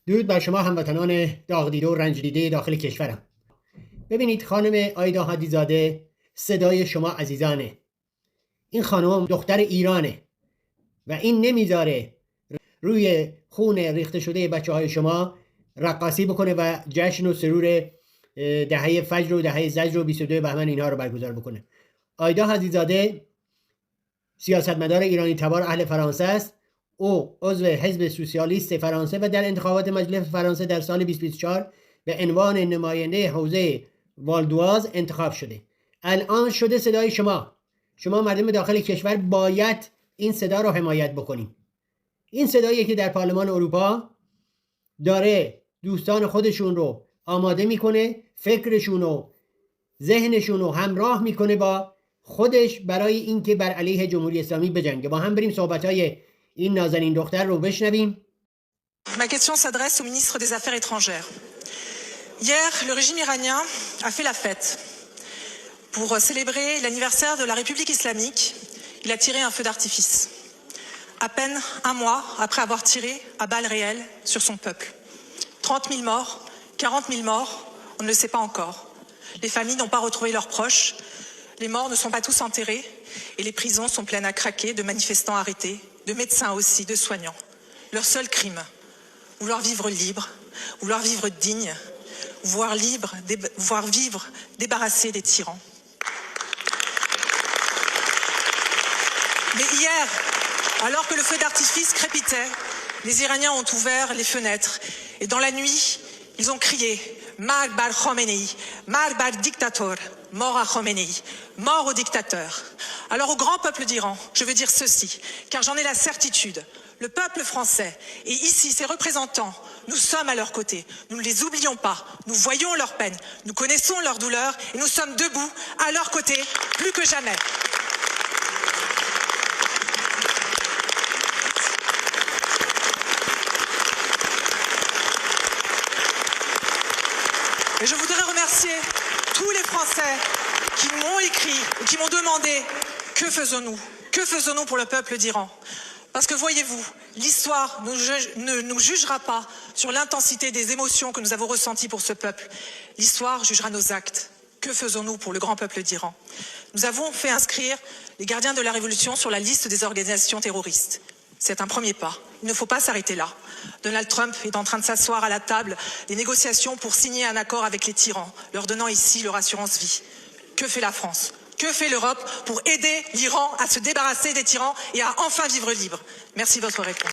درود بر شما هموطنان داغ و رنج دیده داخل کشورم. ببینید خانم آیدا حدیزاده صدای شما عزیزانه. این خانم دختر ایرانه و این نمیذاره روی خون ریخته شده بچه های شما رقاصی بکنه و جشن و سرور دهه فجر و دهه زجر و 22 بهمن اینها رو برگزار بکنه. آیدا حدیزاده سیاستمدار ایرانی تبار اهل فرانسه است. او عضو حزب سوسیالیست فرانسه و در انتخابات مجلس فرانسه در سال 2024 به عنوان نماینده حوزه والدواز انتخاب شده. الان شده صدای شما مردم داخل کشور باید این صدا رو حمایت بکنیم. این صدایی که در پارلمان اروپا داره دوستان خودشون رو آماده میکنه، فکرشون و ذهنشون رو همراه میکنه با خودش برای اینکه بر علیه جمهوری اسلامی بجنگه. با هم بریم صحبت‌های این نازنین دختر رو بشنویم. Ma question s'adresse au ministre des Affaires étrangères. Hier, le régime iranien a fait la fête. Pour célébrer l'anniversaire de la République islamique, il a tiré un feu d'artifice. À peine un mois après avoir tiré à balles réelles sur son peuple. 30 000 morts, 40 000 morts, on ne le sait pas encore. Les familles n'ont pas retrouvé leurs proches, les morts ne sont pas tous enterrés et les prisons sont pleines à craquer de manifestants arrêtés, de médecins aussi, de soignants. Leur seul crime, vouloir vivre libre, vouloir vivre digne, vouloir vivre débarrassé des tyrans. Mais hier, alors que le feu d'artifice crépitait, les Iraniens ont ouvert les fenêtres et dans la nuit, ils ont crié « Marg bar Khomeini, Marg bar dictator », mort à Khomeini, mort au dictateur. Alors au grand peuple d'Iran, je veux dire ceci, car j'en ai la certitude, le peuple français et ici ses représentants, nous sommes à leur côté, nous ne les oublions pas, nous voyons leur peine, nous connaissons leur douleur et nous sommes debout à leur côté plus que jamais. Et je voudrais remercier tous les Français qui m'ont écrit et qui m'ont demandé que faisons-nous ? Que faisons-nous pour le peuple d'Iran ? Parce que voyez-vous, l'histoire ne nous jugera pas sur l'intensité des émotions que nous avons ressenties pour ce peuple. L'histoire jugera nos actes. Que faisons-nous pour le grand peuple d'Iran ? Nous avons fait inscrire les gardiens de la révolution sur la liste des organisations terroristes. C'est un premier pas. Il ne faut pas s'arrêter là. Donald Trump est en train de s'asseoir à la table des négociations pour signer un accord avec les tyrans, leur donnant ici leur assurance vie. Que fait la France ? Que fait l'Europe pour aider l'Iran à se débarrasser des tyrans et à enfin vivre libre ? Merci de votre réponse.